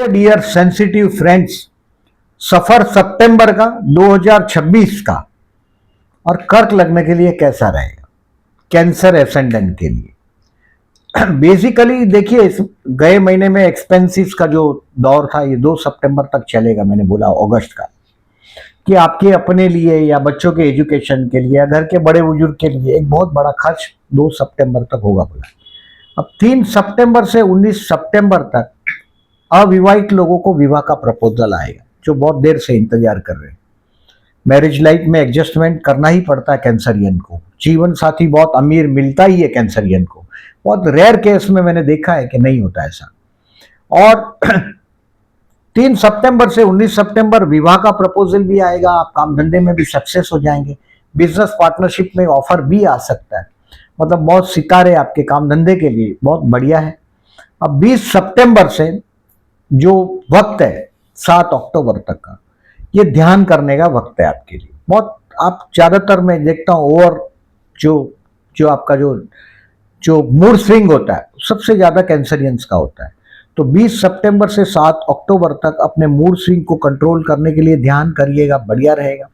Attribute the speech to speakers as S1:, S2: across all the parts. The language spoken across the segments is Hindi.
S1: डियर सेंसिटिव फ्रेंड्स, सफर सितंबर का 2026 का और कर्क लग्न के लिए कैसा रहेगा कैंसर एसेंडेंट के लिए। बेसिकली देखिए, इस गए महीने में एक्सपेंसिव का जो दौर था ये 2 सितंबर तक चलेगा। मैंने बोला अगस्त का कि आपके अपने लिए या बच्चों के एजुकेशन के लिए या घर के बड़े बुजुर्ग के लिए एक बहुत बड़ा खर्च 2 सितंबर तक होगा बोला। अब 3 सितंबर से 19 सितंबर तक अविवाहित लोगों को विवाह का प्रपोजल आएगा जो बहुत देर से इंतजार कर रहे हैं। मैरिज लाइफ में एडजस्टमेंट करना ही पड़ता है कैंसरियन को। जीवन साथी बहुत अमीर मिलता ही है कैंसरियन को, बहुत रेयर केस में मैंने देखा है कि नहीं होता ऐसा। और 3 सितंबर से 19 सितंबर विवाह का प्रपोजल भी आएगा। आप काम धंधे में भी सक्सेस हो जाएंगे, बिजनेस पार्टनरशिप में ऑफर भी आ सकता है। मतलब बहुत सितारे आपके काम धंधे के लिए बहुत बढ़िया है। अब 20 सितंबर से जो वक्त है 7 अक्टूबर तक का, ये ध्यान करने का वक्त है आपके लिए। बहुत आप ज्यादातर मैं देखता हूँ ओवर जो आपका जो मूड स्विंग होता है सबसे ज्यादा कैंसरियंस का होता है। तो 20 सितंबर से 7 अक्टूबर तक अपने मूड स्विंग को कंट्रोल करने के लिए ध्यान करिएगा, बढ़िया रहेगा।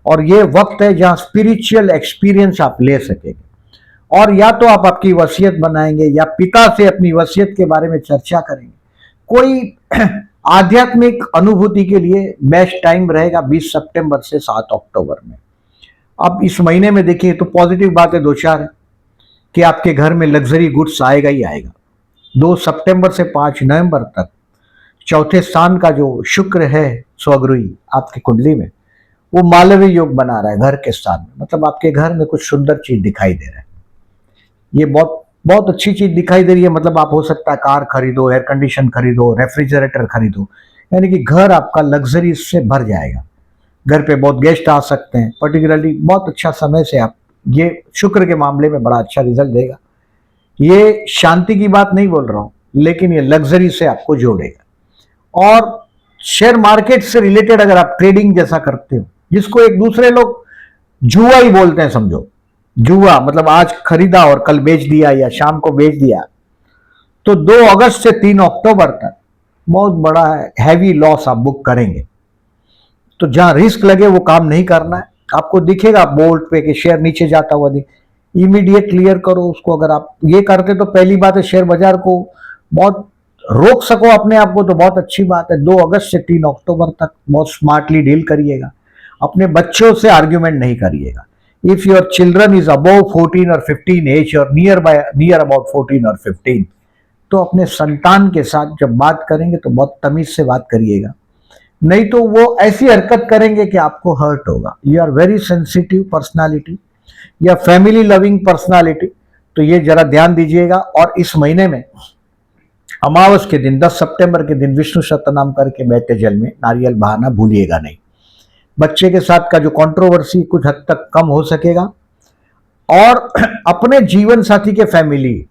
S1: और ये वक्त है जहां स्पिरिचुअल एक्सपीरियंस आप ले सकेंगे। और या तो आप आपकी वसीयत बनाएंगे या पिता से अपनी वसीयत के बारे में चर्चा करेंगे। कोई आध्यात्मिक अनुभूति के लिए बेस्ट टाइम रहेगा 20 सितंबर से 7 अक्टूबर में। अब इस महीने में देखिए तो पॉजिटिव बातें 2-4 है कि आपके घर में लग्जरी गुड्स आएगा ही आएगा। 2 सितंबर से 5 नवंबर तक चौथे स्थान का जो शुक्र है स्वगृही आपकी कुंडली में, वो मालवीय योग बना रहा है घर के स्थान में। मतलब आपके घर में कुछ सुंदर चीज दिखाई दे रहा है। ये बहुत बहुत अच्छी चीज दिखाई दे रही है। मतलब आप हो सकता है कार खरीदो, एयर कंडीशन खरीदो, रेफ्रिजरेटर खरीदो, यानी कि घर आपका लग्जरी से भर जाएगा। घर पे बहुत गेस्ट आ सकते हैं। पर्टिकुलरली बहुत अच्छा समय से आप ये शुक्र के मामले में बड़ा अच्छा रिजल्ट देगा। ये शांति की बात नहीं बोल रहा हूं, लेकिन ये लग्जरी से आपको जोड़ेगा। और शेयर मार्केट से रिलेटेड अगर आप ट्रेडिंग जैसा करते हो, जिसको एक दूसरे लोग जुआ ही बोलते हैं, समझो जुआ, मतलब आज खरीदा और कल बेच दिया या शाम को बेच दिया, तो 2 अगस्त से 3 अक्टूबर तक बहुत बड़ा हैवी लॉस आप बुक करेंगे। तो जहां रिस्क लगे वो काम नहीं करना है। आपको दिखेगा बोल्ट पे कि शेयर नीचे जाता हुआ इमीडिएट क्लियर करो उसको। अगर आप ये करते तो पहली बात है शेयर बाजार को बहुत रोक सको अपने आप को, तो बहुत अच्छी बात है। 2 अगस्त से 3 अक्टूबर तक बहुत स्मार्टली डील करिएगा। अपने बच्चों से आर्ग्यूमेंट नहीं करिएगा। If your children is above 14 और 15 एज और नियर अबाउट 14 और 15, तो अपने संतान के साथ जब बात करेंगे तो बहुत तमीज से बात करिएगा, नहीं तो वो ऐसी हरकत करेंगे कि आपको हर्ट होगा। You are very sensitive personality या फैमिली लविंग पर्सनालिटी, तो ये जरा ध्यान दीजिएगा। और इस महीने में अमावस के दिन 10 सितंबर के दिन विष्णु सतनाम करके बहते जल में नारियल बहाना भूलिएगा नहीं। बच्चे के साथ का जो कंट्रोवर्सी कुछ हद तक कम हो सकेगा। और अपने जीवन साथी के फैमिली,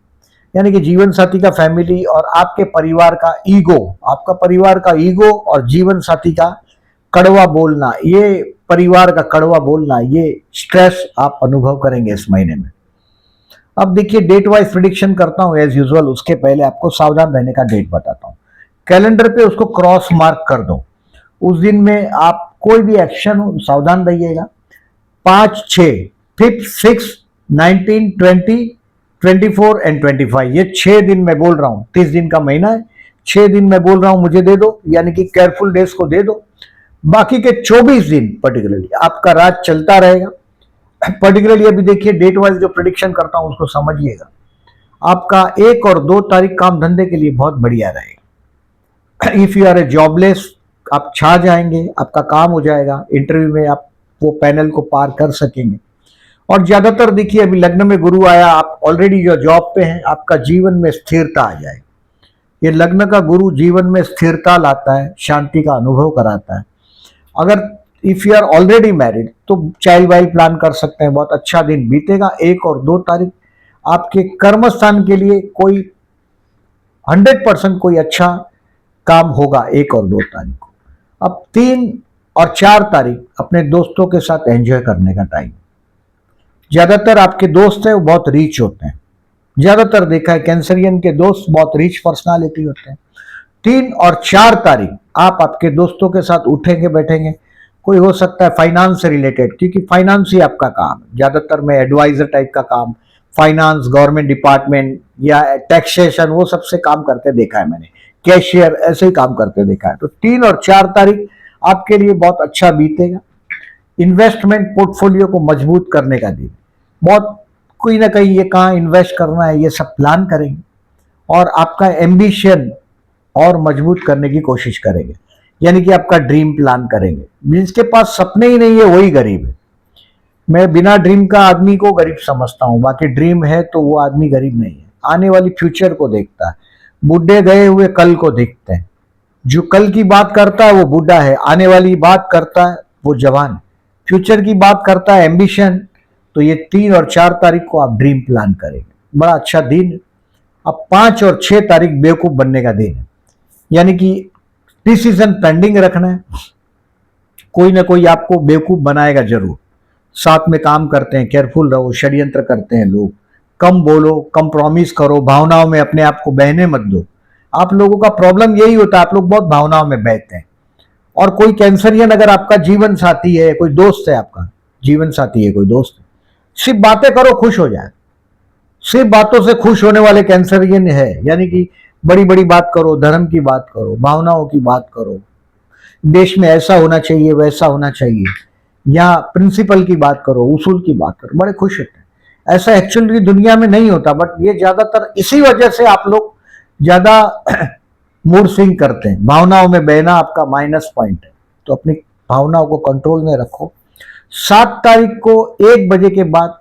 S1: यानी कि जीवन साथी का फैमिली और आपके परिवार का ईगो, आपका परिवार का ईगो और जीवन साथी का कड़वा बोलना, ये परिवार का कड़वा बोलना, ये स्ट्रेस आप अनुभव करेंगे इस महीने में। अब देखिए डेट वाइज प्रिडिक्शन करता हूं एज यूजुअल, उसके पहले आपको सावधान रहने का डेट बताता हूं। कैलेंडर पे उसको क्रॉस मार्क कर दो। उस दिन में आप कोई भी एक्शन हो सावधान रहिएगा। 5, 6, 5, 6, 19, 20, 24 एंड 25, ये 6 दिन मैं बोल रहा हूं। 30 दिन का महीना है, 6 दिन मैं बोल रहा हूं मुझे दे दो, यानी कि केयरफुल डेज को दे दो। बाकी के 24 दिन पर्टिकुलरली आपका राज चलता रहेगा। पर्टिकुलरली अभी देखिए डेट वाइज जो प्रिडिक्शन करता हूं उसको समझिएगा। आपका 1 और 2 तारीख काम धंधे के लिए बहुत बढ़िया रहेगा। If you are a jobless, आप छा जाएंगे, आपका काम हो जाएगा, इंटरव्यू में आप वो पैनल को पार कर सकेंगे। और ज्यादातर देखिए अभी लग्न में गुरु आया, आप ऑलरेडी जो जॉब पे हैं, आपका जीवन में स्थिरता आ जाए। ये लग्न का गुरु जीवन में स्थिरता लाता है, शांति का अनुभव कराता है। अगर if you are already married तो चाइल्ड वाइल्ड प्लान कर सकते हैं, बहुत अच्छा दिन बीतेगा। 1 और 2 तारीख आपके कर्म स्थान के लिए कोई 100% कोई अच्छा काम होगा 1 और 2 तारीख को। अब 3 और 4 तारीख अपने दोस्तों के साथ एंजॉय करने का टाइम। ज्यादातर आपके दोस्त हैं वो बहुत रीच होते हैं। ज्यादातर देखा है कैंसरियन के दोस्त बहुत रिच पर्सनालिटी होते हैं। 3 और 4 तारीख आप आपके दोस्तों के साथ उठेंगे बैठेंगे, कोई हो सकता है फाइनेंस से रिलेटेड, क्योंकि फाइनेंस ही आपका काम है ज्यादातर में, एडवाइजर टाइप का काम, फाइनेंस, गवर्नमेंट डिपार्टमेंट या टैक्सेशन, वो सबसे काम करते देखा है मैंने, कैशियर, ऐसे ही काम करते देखा है। तो 3 और 4 तारीख आपके लिए बहुत अच्छा बीतेगा। इन्वेस्टमेंट पोर्टफोलियो को मजबूत करने का दिन, बहुत कोई ना कहीं ये कहाँ इन्वेस्ट करना है ये सब प्लान करेंगे और आपका एम्बिशन और मजबूत करने की कोशिश करेंगे, यानी कि आपका ड्रीम प्लान करेंगे। जिसके पास सपने ही नहीं है वही गरीब है। मैं बिना ड्रीम का आदमी को गरीब समझता हूं, बाकी ड्रीम है तो वो आदमी गरीब नहीं है। आने वाली फ्यूचर को देखता है, बूढ़े गए हुए कल को देखते हैं। जो कल की बात करता है वो बूढ़ा है, आने वाली बात करता है वो जवान है, फ्यूचर की बात करता है एम्बिशन। तो ये 3 और 4 तारीख को आप ड्रीम प्लान करेंगे, बड़ा अच्छा दिन है। अब 5 और 6 तारीख बेवकूफ बनने का दिन है, यानी कि डिसीजन पेंडिंग रखना है, कोई ना कोई आपको बेवकूफ बनाएगा जरूर। साथ में काम करते हैं, केयरफुल रहो, षड्यंत्र करते हैं लोग, कम बोलो, कंप्रोमिस करो, भावनाओं में अपने आप को बहने मत दो। आप लोगों का प्रॉब्लम यही होता है, आप लोग बहुत भावनाओं में बहते हैं। और कोई कैंसरियन अगर आपका जीवन साथी है, कोई दोस्त है, आपका जीवन साथी है, कोई दोस्त है, सिर्फ बातें करो खुश हो जाए। सिर्फ बातों से खुश होने वाले कैंसरियन है, यानी कि बड़ी बड़ी बात करो, धर्म की बात करो, भावनाओं की बात करो, देश में ऐसा होना चाहिए वैसा होना चाहिए, या प्रिंसिपल की बात करो, उसूल की बात करो, बड़े खुश होते हैं। ऐसा एक्चुअली दुनिया में नहीं होता, बट ये ज्यादातर इसी वजह से आप लोग ज्यादा मूड स्विंग करते हैं। भावनाओं में बहना आपका माइनस पॉइंट है, तो अपनी भावनाओं को कंट्रोल में रखो। 7 तारीख को 1 बजे के बाद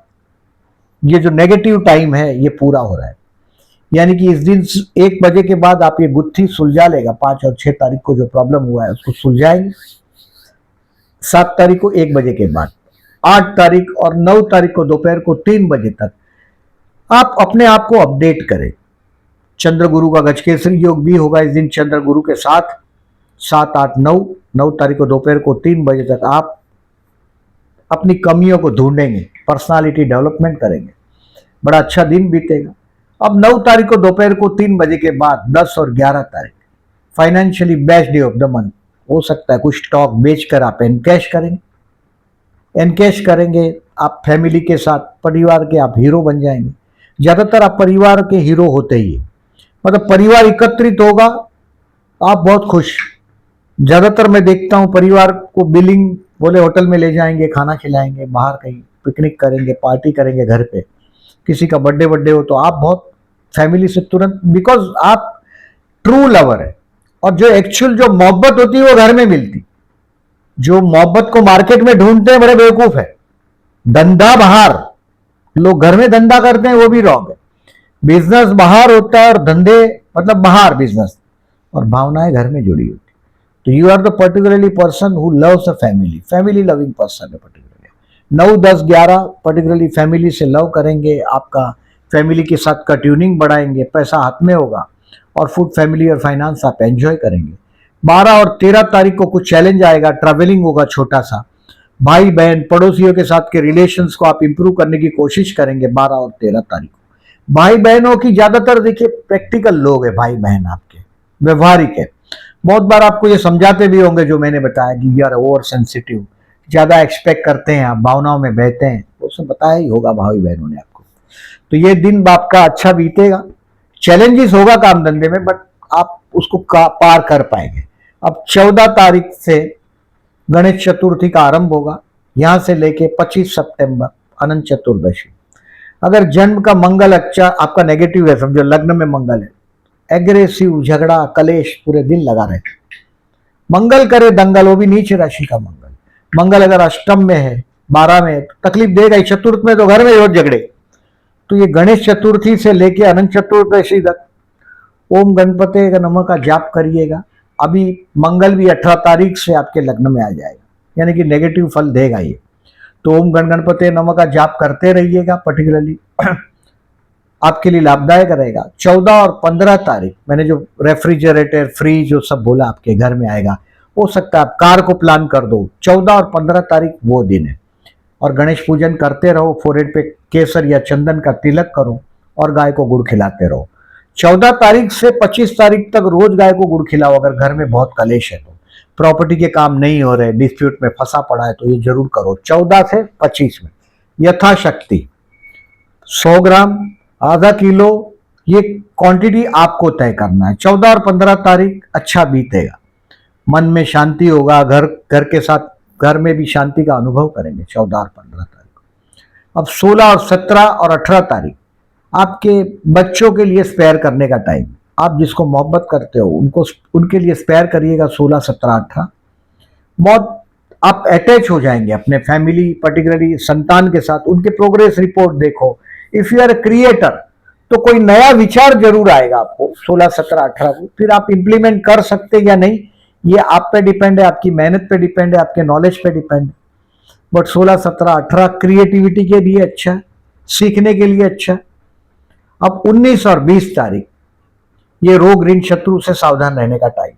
S1: ये जो नेगेटिव टाइम है ये पूरा हो रहा है, यानी कि इस दिन 1 बजे के बाद आप ये गुत्थी सुलझा लेगा। 5 और 6 तारीख को जो प्रॉब्लम हुआ है उसको सुलझाएंगे 7 तारीख को 1 बजे के बाद। 8 तारीख और 9 तारीख को दोपहर को 3 बजे तक आप अपने आप को अपडेट करें। चंद्र गुरु का गजकेसरी योग भी होगा इस दिन चंद्र गुरु के साथ। 7, 8, 9 तारीख को दोपहर को 3 बजे तक आप अपनी कमियों को ढूंढेंगे, पर्सनालिटी डेवलपमेंट करेंगे, बड़ा अच्छा दिन बीतेगा। अब 9 तारीख को दोपहर को 3 बजे के बाद 10 और 11 तारीख financially best day of the month. हो सकता है कुछ स्टॉक बेचकर आप एनकैश करेंगे, आप फैमिली के साथ, परिवार के आप हीरो बन जाएंगे। ज्यादातर आप परिवार के हीरो होते ही, मतलब परिवार एकत्रित होगा, आप बहुत खुश। ज्यादातर मैं देखता हूं परिवार को बिलिंग बोले होटल में ले जाएंगे, खाना खिलाएंगे, बाहर कहीं पिकनिक करेंगे, पार्टी करेंगे, घर पे किसी का बर्थडे हो तो आप बहुत फैमिली से तुरंत, बिकॉज आप ट्रू लवर है। और जो एक्चुअल जो मोहब्बत होती है वो घर में मिलती, जो मोहब्बत को मार्केट में ढूंढते हैं बड़े बेवकूफ है। धंधा बाहर, लोग घर में धंधा करते हैं वो भी रॉन्ग है। बिजनेस बाहर होता है और धंधे मतलब बाहर बिजनेस, और भावनाएं घर में जुड़ी होती। तो you are the particularly person who loves a family loving person है पर्टिकुलरली। 9, 10, 11 पर्टिकुलरली फैमिली से लव करेंगे, आपका फैमिली के साथ का ट्यूनिंग बढ़ाएंगे, पैसा हाथ में होगा और फूड, फैमिली और फाइनेंस आप एंजॉय करेंगे। 12 और 13 तारीख को कुछ चैलेंज आएगा, ट्रैवलिंग होगा छोटा सा, भाई बहन पड़ोसियों के साथ के रिलेशंस को आप इंप्रूव करने की कोशिश करेंगे 12 और 13 तारीख को। भाई बहनों की ज्यादातर देखिए प्रैक्टिकल लोग है, भाई बहन आपके व्यवहारिक है। बहुत बार आपको ये समझाते भी होंगे जो मैंने बताया कि यार ओवर सेंसिटिव, ज्यादा एक्सपेक्ट करते हैं आप, भावनाओं में बहते हैं, वो सब बताया ही होगा भाई बहनों ने आपको। तो ये दिन आपका अच्छा बीतेगा। चैलेंजेस होगा काम धंधे में, बट आप उसको पार कर पाएंगे। अब 14 तारीख से गणेश चतुर्थी का आरंभ होगा, यहां से लेके 25 सितंबर अनंत चतुर्दशी। अगर जन्म का मंगल अच्छा आपका नेगेटिव है, समझो लग्न में मंगल है, एग्रेसिव, झगड़ा, कलेश पूरे दिन लगा रहे, मंगल करे दंगल, वो भी नीच राशि का मंगल। मंगल अगर अष्टम में है, 12 में है, तो तकलीफ देगा ही। चतुर्थ में तो घर में रोज झगड़े। तो ये गणेश चतुर्थी से लेके अनंत चतुर्दशी तक ओम गणपते नमः का जाप करिएगा। अभी मंगल भी 18 तारीख से आपके लग्न में आ जाएगा, यानी कि नेगेटिव फल देगा ये। तो ओम गणपते नमः का जाप करते रहिएगा, पर्टिकुलरली आपके लिए लाभदायक रहेगा। 14 और 15 तारीख मैंने जो रेफ्रिजरेटर, फ्रिज जो सब बोला आपके घर में आएगा, हो सकता है आप कार को प्लान कर दो। 14 और 15 तारीख वो दिन है। और गणेश पूजन करते रहो, फोरहेड पे केसर या चंदन का तिलक करो और गाय को गुड़ खिलाते रहो। 14 तारीख से 25 तारीख तक रोज गाय को गुड़ खिलाओ। अगर घर में बहुत कलेश है तो, प्रॉपर्टी के काम नहीं हो रहे, डिस्प्यूट में फंसा पड़ा है, तो ये जरूर करो 14 से 25 में यथाशक्ति। 100 ग्राम, आधा किलो, ये क्वांटिटी आपको तय करना है। 14 और 15 तारीख अच्छा बीतेगा, मन में शांति होगा, घर के साथ घर में भी शांति का अनुभव करेंगे 14 और 15 तारीख। अब 16 और 17 और 18 तारीख आपके बच्चों के लिए स्पेयर करने का टाइम। आप जिसको मोहब्बत करते हो उनको उनके लिए स्पेयर करिएगा 16, 17, 18। बहुत आप अटैच हो जाएंगे अपने फैमिली, पर्टिकुलरली संतान के साथ। उनके प्रोग्रेस रिपोर्ट देखो। If you are a creator तो कोई नया विचार जरूर आएगा आपको 16, 17, 18 को। फिर आप इंप्लीमेंट कर सकते या नहीं ये आप पे डिपेंड है, आपकी मेहनत पे डिपेंड है, आपके नॉलेज पे डिपेंड है। बट 16, 17, 18 क्रिएटिविटी के लिए अच्छा है, सीखने के लिए अच्छा है। अब 19 और 20 तारीख ये रोग ऋण शत्रु से सावधान रहने का टाइम।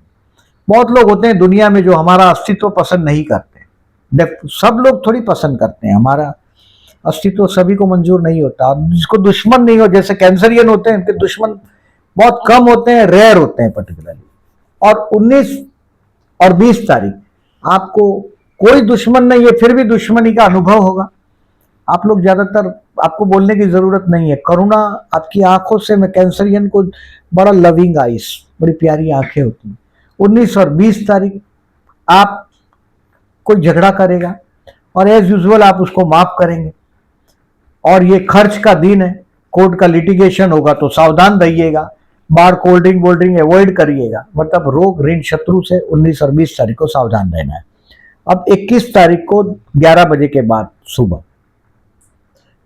S1: बहुत लोग होते हैं दुनिया में जो हमारा अस्तित्व पसंद नहीं करते। सब लोग थोड़ी पसंद करते हैं, हमारा अस्तित्व सभी को मंजूर नहीं होता। जिसको दुश्मन नहीं हो, जैसे कैंसरियन होते हैं, उनके दुश्मन बहुत कम होते हैं, रेयर होते हैं पर्टिकुलरली। और 19 और 20 तारीख आपको कोई दुश्मन नहीं है, फिर भी दुश्मनी का अनुभव होगा। आप लोग ज्यादातर, आपको बोलने की जरूरत नहीं है, करुणा आपकी आंखों से, मैं कैंसरियन को बड़ा लविंग आइस, बड़ी प्यारी आंखें होती हैं। 19 और 20 तारीख आप कोई झगड़ा करेगा और एज यूजुअल आप उसको माफ करेंगे। और ये खर्च का दिन है, कोर्ट का लिटिगेशन होगा तो सावधान रहिएगा। बार कोल्ड ड्रिंक वोल्ड ड्रिंक अवॉइड करिएगा। मतलब रोग ऋण शत्रु से 19 और 20 तारीख को सावधान रहना है। अब 21 तारीख को 11 बजे के बाद, सुबह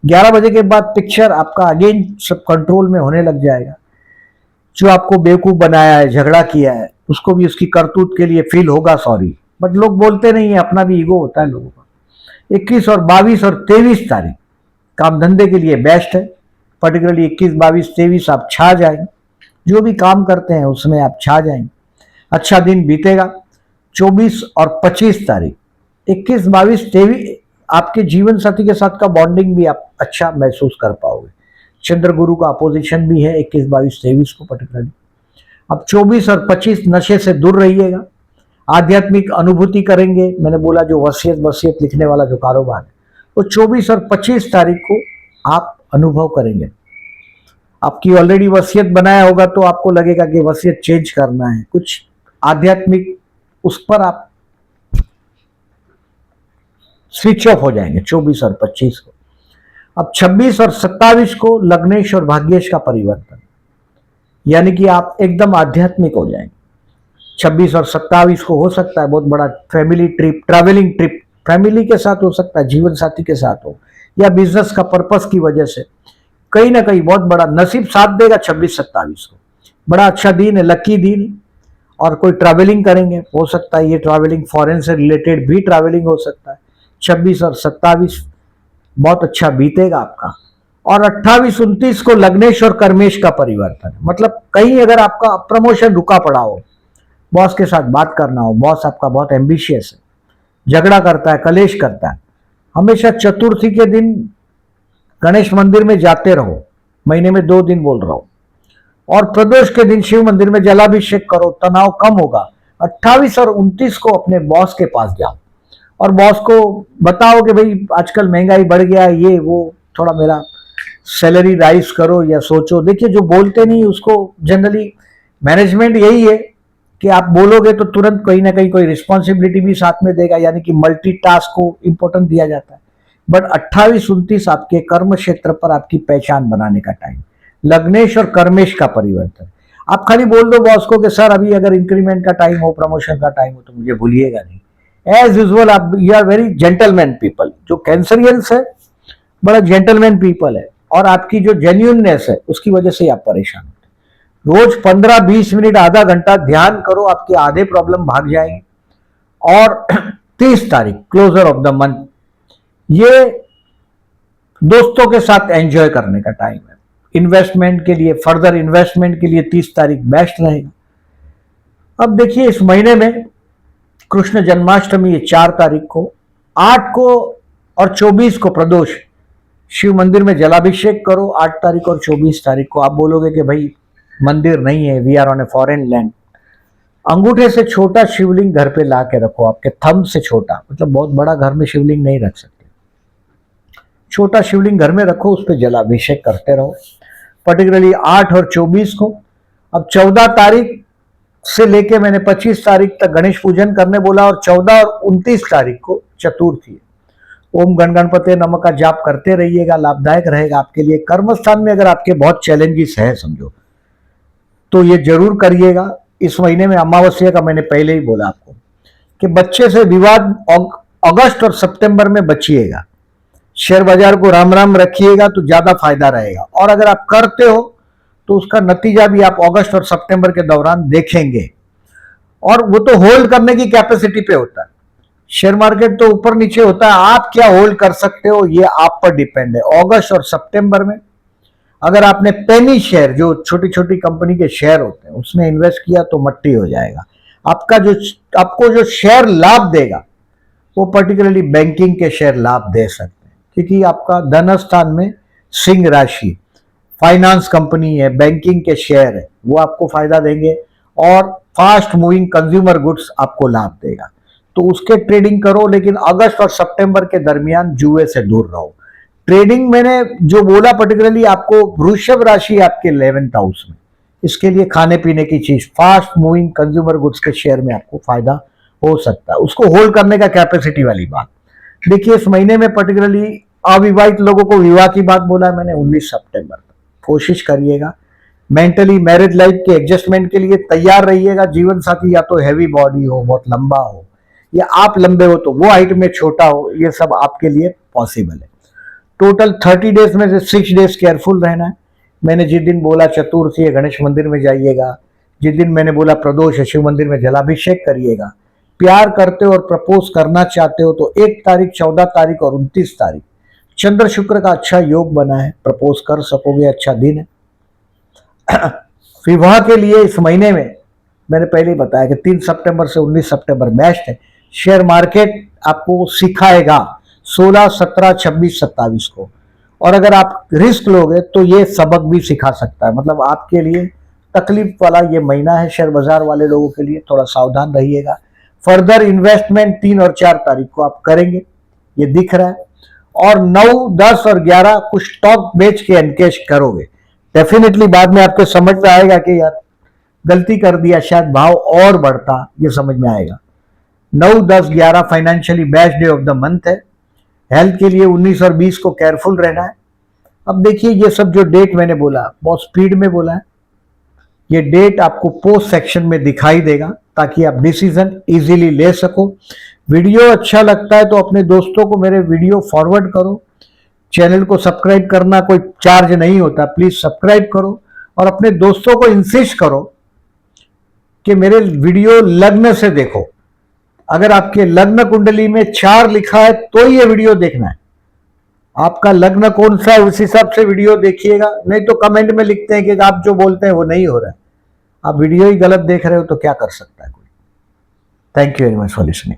S1: 11 बजे के बाद पिक्चर आपका अगेन सब कंट्रोल में होने लग जाएगा। जो आपको बेवकूफ बनाया है, झगड़ा किया है, उसको भी उसकी करतूत के लिए फील होगा सॉरी, बट लोग बोलते नहीं है, अपना भी ईगो होता है लोगों का। 21 और 22 और 23 तारीख काम धंधे के लिए बेस्ट है। पर्टिकुलरली 21, 22, 23 आप छा जाएंगे, जो भी काम करते हैं उसमें आप छा जाएंगे, अच्छा दिन बीतेगा। 24 और 25 तारीख, 21, 22, 23 आपके जीवन साथी के साथ का बॉन्डिंग भी आप अच्छा महसूस कर पाओगे। चंद्र गुरु का अपोजिशन भी है 21, 22, 23 को पर्टिकुलरली। अब 24 और 25 नशे से दूर रहिएगा, आध्यात्मिक अनुभूति करेंगे। मैंने बोला जो वसीयत लिखने वाला जो कारोबार है, वो 24 और 25 तारीख को आप अनुभव करेंगे। आपकी ऑलरेडी वसीयत बनाया होगा तो आपको लगेगा कि वसीयत चेंज करना है, कुछ आध्यात्मिक उस पर आप स्विच ऑफ हो जाएंगे 24 और 25 को। अब 26 और 27 को लग्नेश और भाग्येश का परिवर्तन, यानी कि आप एकदम आध्यात्मिक हो जाएंगे। 26 और 27 को हो सकता है बहुत बड़ा family trip, travelling trip, family के साथ हो सकता है, जीवन साथी के साथ हो, या बिजनेस का पर्पस की वजह से कहीं ना कहीं बहुत बड़ा नसीब साथ देगा। 26-27 को बड़ा अच्छा दिन है, लकी दिन है। और कोई ट्रैवलिंग करेंगे, हो सकता है ये ट्रैवलिंग फॉरेन से रिलेटेड भी ट्रैवलिंग हो सकता है। 26 और 27 बहुत अच्छा बीतेगा आपका। और 28, 29 को लग्नेश और कर्मेश का परिवर्तन, मतलब कहीं अगर आपका प्रमोशन रुका पड़ा हो, बॉस के साथ बात करना हो, बॉस आपका बहुत एम्बिशियस है, झगड़ा करता है, कलेश करता है, हमेशा चतुर्थी के दिन गणेश मंदिर में जाते रहो, महीने में 2 दिन बोल रहा हूं, और प्रदोष के दिन शिव मंदिर में जलाभिषेक करो, तनाव कम होगा। 28 और 29 को अपने बॉस के पास जाओ और बॉस को बताओ कि भाई आजकल महंगाई बढ़ गया है, ये वो, थोड़ा मेरा सैलरी राइज करो या सोचो। देखिए जो बोलते नहीं उसको जनरली मैनेजमेंट यही है कि आप बोलोगे तो तुरंत कहीं ना कहीं कोई रिस्पॉन्सिबिलिटी भी साथ में देगा, यानी कि मल्टीटास्क को इंपॉर्टेंट दिया जाता है। बट 28, 29 आपके कर्म क्षेत्र पर आपकी पहचान बनाने का टाइम, लग्नेश और कर्मेश का परिवर्तन। आप खाली बोल दो बॉस को कि सर अभी अगर इंक्रीमेंट का टाइम हो, प्रमोशन का टाइम हो तो मुझे भूलिएगा नहीं। एज यूजुअल आप, you are very gentleman people. जो कैंसरियंस है बड़ा जेंटलमैन पीपल है, और आपकी जो जेन्यूननेस है उसकी वजह से आप परेशान होते हैं। रोज 15-20 मिनट, आधा घंटा ध्यान करो, आपके आधे प्रॉब्लम भाग जाएंगे। और 30 तारीख क्लोजर ऑफ द मंथ, ये दोस्तों के साथ एंजॉय करने का टाइम है। इन्वेस्टमेंट के लिए, फर्दर इन्वेस्टमेंट के लिए 30 तारीख बेस्ट रहेगा। अब देखिए इस महीने में कृष्ण जन्माष्टमी है 4 तारीख को, 8 को और 24 को प्रदोष, शिव मंदिर में जलाभिषेक करो 8 तारीख और 24 तारीख को। आप बोलोगे कि भाई मंदिर नहीं है, we are on a foreign land. अंगूठे से छोटा शिवलिंग घर पे ला के रखो, आपके थंब से छोटा, मतलब बहुत बड़ा घर में शिवलिंग नहीं रख सकते, छोटा शिवलिंग घर में रखो, उस पर जलाभिषेक करते रहो, पर्टिकुलरली 8 और 24 को। अब 14 तारीख से लेके मैंने 25 तारीख तक गणेश पूजन करने बोला, और 14 और 29 तारीख को चतुर्थी है। ओम गण गणपते नमः का जाप करते रहिएगा, लाभदायक रहेगा आपके लिए। कर्म स्थान में अगर आपके बहुत चैलेंजेस है समझो, तो ये जरूर करिएगा। इस महीने में अमावस्या का मैंने पहले ही बोला आपको कि बच्चे से विवाद अगस्त और सितंबर में बचिएगा, शेयर बाजार को राम राम रखिएगा तो ज्यादा फायदा रहेगा। और अगर आप करते हो तो उसका नतीजा भी आप अगस्त और सितंबर के दौरान देखेंगे, और वो तो होल्ड करने की कैपेसिटी पे होता है। शेयर मार्केट तो ऊपर नीचे होता है, आप क्या होल्ड कर सकते हो ये आप पर डिपेंड है। अगस्त और सितंबर में अगर आपने पेनी शेयर, जो छोटी छोटी कंपनी के शेयर होते हैं, उसमें इन्वेस्ट किया तो मट्टी हो जाएगा। आपको जो शेयर लाभ देगा वो पर्टिकुलरली बैंकिंग के शेयर लाभ दे सकते हैं, क्योंकि आपका धन स्थान में सिंह राशि, फाइनेंस कंपनी है, बैंकिंग के शेयर है, वो आपको फायदा देंगे। और फास्ट मूविंग कंज्यूमर गुड्स आपको लाभ देगा, तो उसके ट्रेडिंग करो। लेकिन अगस्त और सितंबर के दरमियान जुए से दूर रहो। ट्रेडिंग मैंने जो बोला पर्टिकुलरली आपको, वृषभ राशि आपके 11th हाउस में, इसके लिए खाने पीने की चीज, फास्ट मूविंग कंज्यूमर गुड्स के शेयर में आपको फायदा हो सकता है, उसको होल्ड करने का कैपेसिटी वाली बात। देखिए इस महीने में पर्टिकुलरली अविवाहित लोगों को विवाह की बात बोला मैंने 19 सितंबर तक, कोशिश करिएगा। मेंटली मैरिज लाइफ के एडजस्टमेंट के लिए तैयार रहिएगा। जीवन साथी या तो हैवी बॉडी हो, बहुत लंबा हो, या आप लंबे हो तो वो हाइट में छोटा हो, ये सब आपके लिए पॉसिबल है। टोटल 30 डेज में से 6 डेज केयरफुल रहना है। मैंने जिस दिन बोला चतुर्थी है गणेश मंदिर में जाइएगा, जिस दिन मैंने बोला प्रदोष है शिव मंदिर में जलाभिषेक करिएगा। प्यार करते हो और प्रपोज करना चाहते हो तो 1 तारीख, 14 तारीख और 29 तारीख चंद्र शुक्र का अच्छा योग बना है, प्रपोज कर सकोगे, अच्छा दिन है। विवाह के लिए इस महीने में मैंने पहले ही बताया कि 3 सितंबर से 19 सितंबर बेस्ट है। शेयर मार्केट आपको सिखाएगा 16, 17, 26, 27 को, और अगर आप रिस्क लोगे तो ये सबक भी सिखा सकता है। मतलब आपके लिए तकलीफ वाला ये महीना है, शेयर बाजार वाले लोगों के लिए थोड़ा सावधान रहिएगा। फर्दर इन्वेस्टमेंट 3 और 4 तारीख को आप करेंगे, ये दिख रहा है। और 9, 10 और 11 कुछ स्टॉक बेच के एनकेश करोगे, डेफिनेटली बाद में आपको समझ में आएगा कि यार गलती कर दिया, शायद भाव और बढ़ता, ये समझ में आएगा। 9, 10, 11 financially best day of the month है। हेल्थ के लिए 19 और 20 को केयरफुल रहना है। अब देखिए ये सब जो डेट मैंने बोला बहुत स्पीड में बोला है, ये डेट आपको पोस्ट सेक्शन में दिखाई देगा ताकि आप डिसीजन इजीली ले सको। वीडियो अच्छा लगता है तो अपने दोस्तों को मेरे वीडियो फॉरवर्ड करो। चैनल को सब्सक्राइब करना कोई चार्ज नहीं होता, प्लीज सब्सक्राइब करो और अपने दोस्तों को इंसिस्ट करो कि मेरे वीडियो लग्न से देखो। अगर आपके लग्न कुंडली में 4 लिखा है तो ये वीडियो देखना है। आपका लग्न कौन सा है उस हिसाब से वीडियो देखिएगा, नहीं तो कमेंट में लिखते हैं कि आप जो बोलते हैं वो नहीं हो रहा है, आप वीडियो ही गलत देख रहे हो तो क्या कर सकता है कोई। Thank you very much for listening.